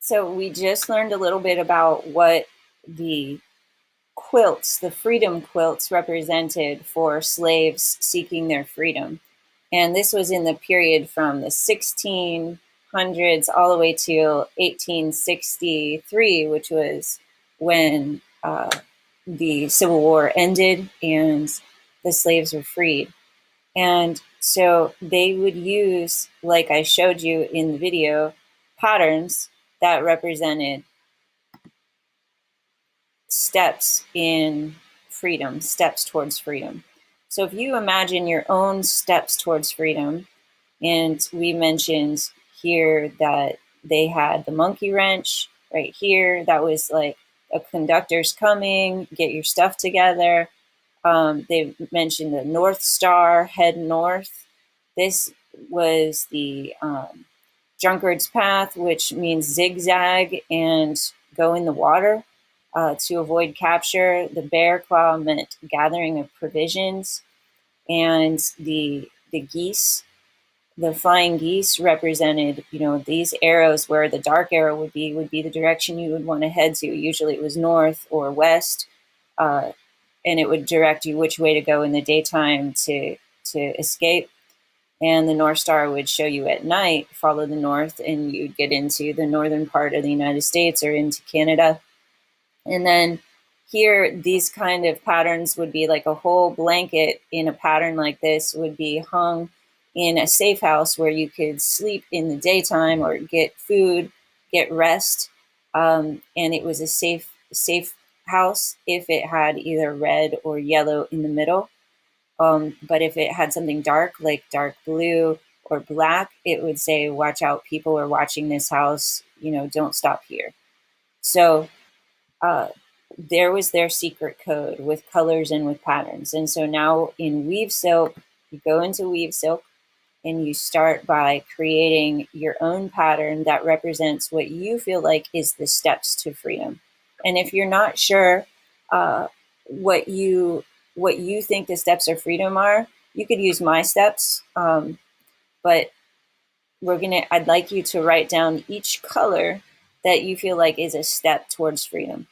So we just learned a little bit about what the quilts, the freedom quilts, represented for slaves seeking their freedom. And this was in the period from the 1600s all the way to 1863, which was when the Civil War ended and the slaves were freed. And so they would use, like I showed you in the video, patterns that represented steps in freedom, steps towards freedom. So if you imagine your own steps towards freedom, and we mentioned here that they had the monkey wrench right here, that was like a conductor's coming, get your stuff together. They mentioned the North Star, head north. This was the drunkard's path, which means zigzag and go in the water to avoid capture. The bear claw meant gathering of provisions, and the geese, the flying geese, represented, these arrows. Where the dark arrow would be the direction you would want to head to. Usually, it was north or west, and it would direct you which way to go in the daytime to escape. And the North Star would show you at night, follow the north, and you'd get into the northern part of the United States or into Canada. And then here, these kind of patterns would be like a whole blanket in a pattern like this would be hung in a safe house where you could sleep in the daytime or get food, get rest. And it was a safe house if it had either red or yellow in the middle. But if it had something dark, like dark blue or black, it would say, watch out, people are watching this house, don't stop here. So there was their secret code with colors and with patterns. And so now in Weave Silk, you go into Weave Silk and you start by creating your own pattern that represents what you feel like is the steps to freedom. And if you're not sure what you think the steps of freedom are, you could use my steps. But I'd like you to write down each color that you feel like is a step towards freedom.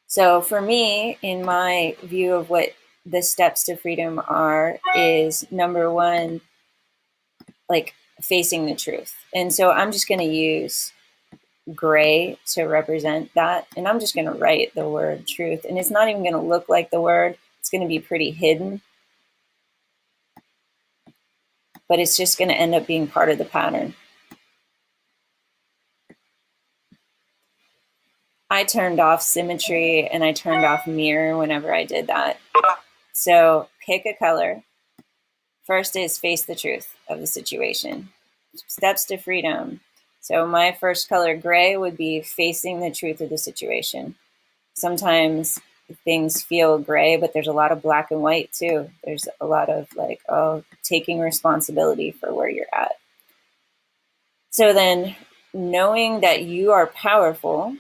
So for me, in my view of what the steps to freedom are, is number one, like facing the truth. And so I'm just going to use gray to represent that. And I'm just going to write the word truth. And it's not even going to look like the word. It's going to be pretty hidden. But it's just going to end up being part of the pattern. I turned off symmetry and I turned off mirror whenever I did that. So pick a color. First is face the truth of the situation. Steps to freedom. So my first color, gray, would be facing the truth of the situation. Sometimes things feel gray, but there's a lot of black and white too. There's a lot of taking responsibility for where you're at. So then, knowing that you are powerful,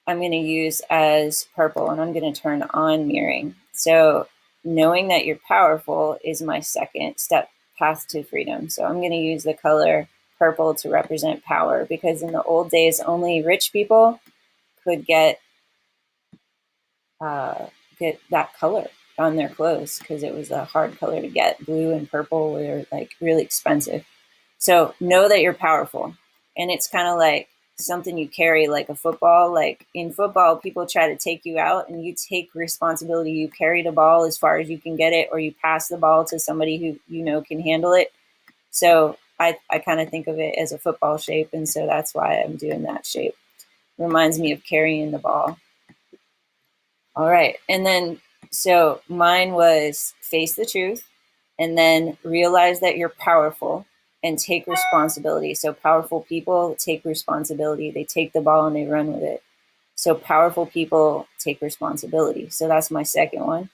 I'm going to use as purple, and I'm going to turn on mirroring. So knowing that you're powerful is my second step, path to freedom. So I'm going to use the color purple to represent power, because in the old days, only rich people could get that color on their clothes, because it was a hard color to get. Blue and purple were like really expensive. So know that you're powerful. And it's kind of like something you carry, like a football. Like in football, people try to take you out and you take responsibility. You carry the ball as far as you can get it, or you pass the ball to somebody who can handle it. So I kind of think of it as a football shape. And so that's why I'm doing that shape. Reminds me of carrying the ball. All right. And then, so mine was face the truth and then realize that you're powerful and take responsibility. So powerful people take responsibility. They take the ball and they run with it. So powerful people take responsibility. So that's my second one.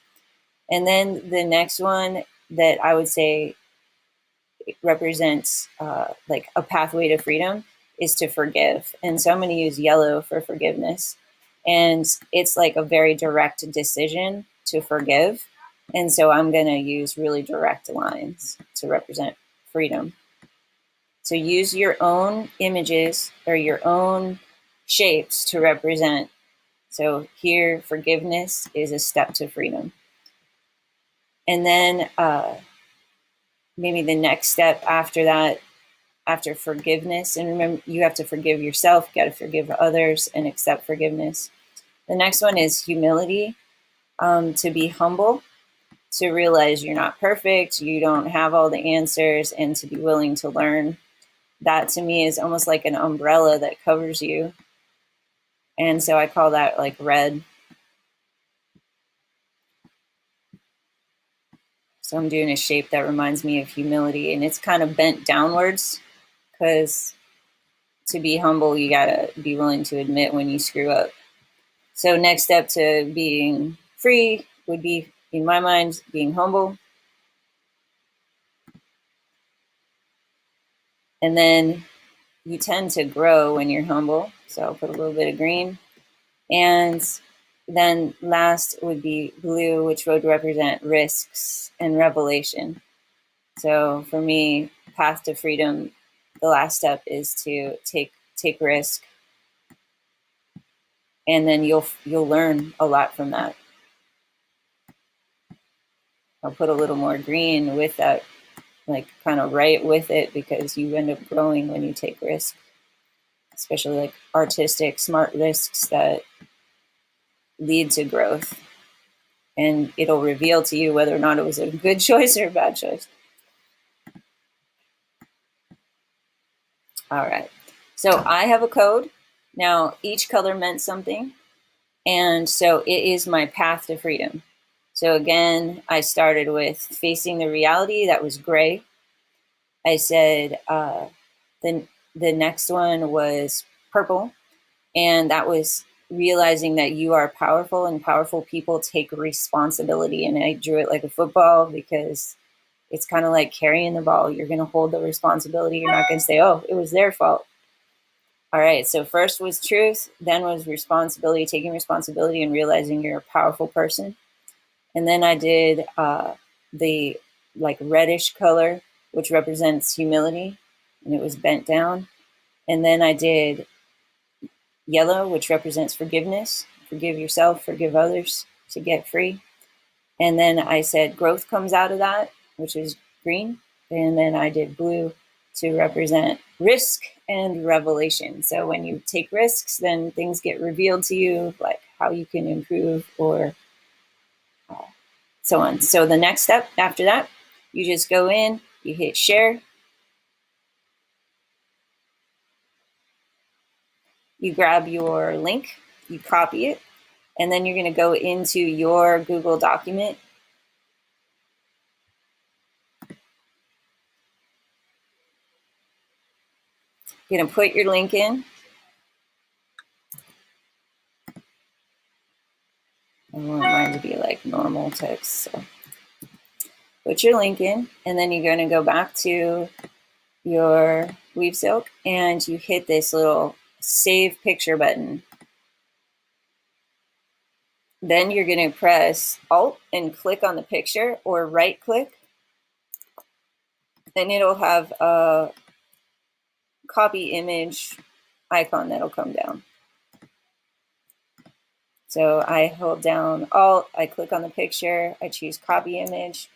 And then the next one that I would say represents like a pathway to freedom is to forgive. And so I'm going to use yellow for forgiveness. And it's like a very direct decision to forgive. And so I'm going to use really direct lines to represent freedom. So use your own images or your own shapes to represent. So here, forgiveness is a step to freedom. And then maybe the next step after that, after forgiveness, and remember, you have to forgive yourself, you got to forgive others and accept forgiveness. The next one is humility, to be humble, to realize you're not perfect, you don't have all the answers, and to be willing to learn. That to me is almost like an umbrella that covers you. And so I call that like red. So I'm doing a shape that reminds me of humility, and it's kind of bent downwards because to be humble, you gotta be willing to admit when you screw up. So next step to being free would be, in my mind, being humble. And then you tend to grow when you're humble. So I'll put a little bit of green. And then last would be blue, which would represent risks and revelation. So for me, path to freedom, the last step is to take risk, and then you'll learn a lot from that. I'll put a little more green with that, like kind of right with it, because you end up growing when you take risks, especially like artistic, smart risks that lead to growth. And it'll reveal to you whether or not it was a good choice or a bad choice. All right. So I have a code. Now, each color meant something. And so it is my path to freedom. So again, I started with facing the reality that was gray. I said the next one was purple, and that was realizing that you are powerful and powerful people take responsibility. And I drew it like a football because it's kind of like carrying the ball. You're going to hold the responsibility. You're not going to say, oh, it was their fault. All right, so first was truth, then was responsibility, taking responsibility and realizing you're a powerful person. And then I did the like reddish color, which represents humility, and it was bent down. And then I did yellow, which represents forgiveness. Forgive yourself, forgive others to get free. And then I said growth comes out of that, which is green. And then I did blue to represent risk and revelation. So when you take risks, then things get revealed to you, like how you can improve or so on. So the next step after that, you just go in, you hit share, you grab your link, you copy it, and then you're going to go into your Google document. You're going to put your link in. I want mine to be like normal text. So put your link in, and then you're going to go back to your weavesilk and you hit this little save picture button. Then you're going to press Alt and click on the picture, or right click. Then it'll have a copy image icon that'll come down. So I hold down Alt, I click on the picture, I choose copy image,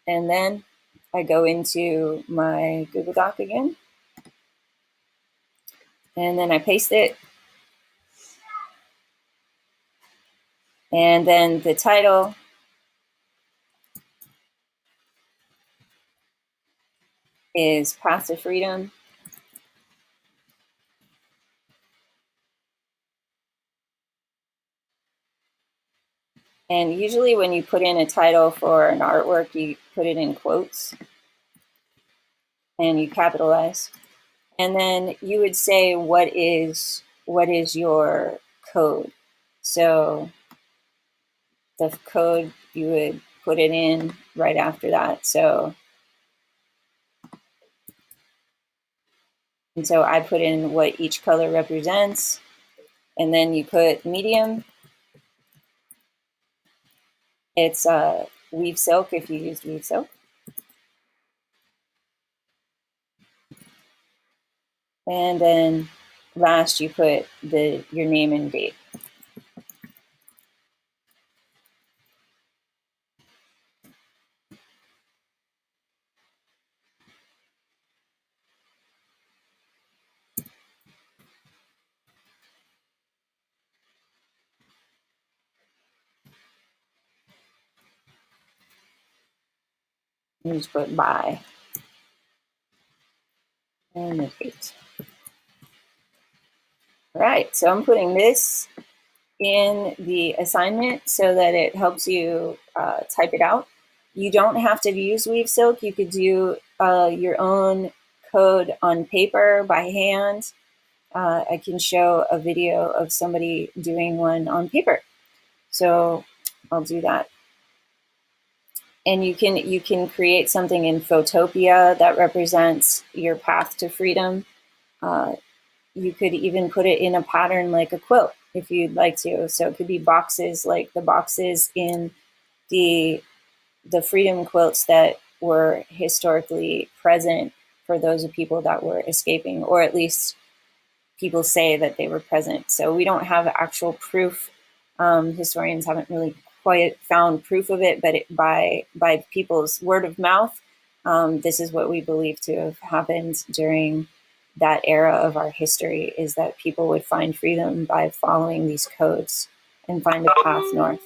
and then I go into my Google Doc again, and then I paste it. And then the title is Path to Freedom. And usually when you put in a title for an artwork, you put it in quotes and you capitalize. And then you would say, what is your code? So the code, you would put it in right after that. So, and so I put in what each color represents, and then you put medium. It's weave silk if you used weave silk. And then last, you put your name and date. You just put by and the date. All right, so I'm putting this in the assignment so that it helps you type it out. You don't have to use weavesilk. You could do your own code on paper by hand. I can show a video of somebody doing one on paper. So I'll do that. And you can create something in Photopea that represents your path to freedom. You could even put it in a pattern like a quilt if you'd like to. So it could be boxes like the boxes in the freedom quilts that were historically present for those of people that were escaping, or at least people say that they were present. So we don't have actual proof. Historians haven't really quite found proof of it, but by people's word of mouth, this is what we believe to have happened during that era of our history, is that people would find freedom by following these codes and find a path north.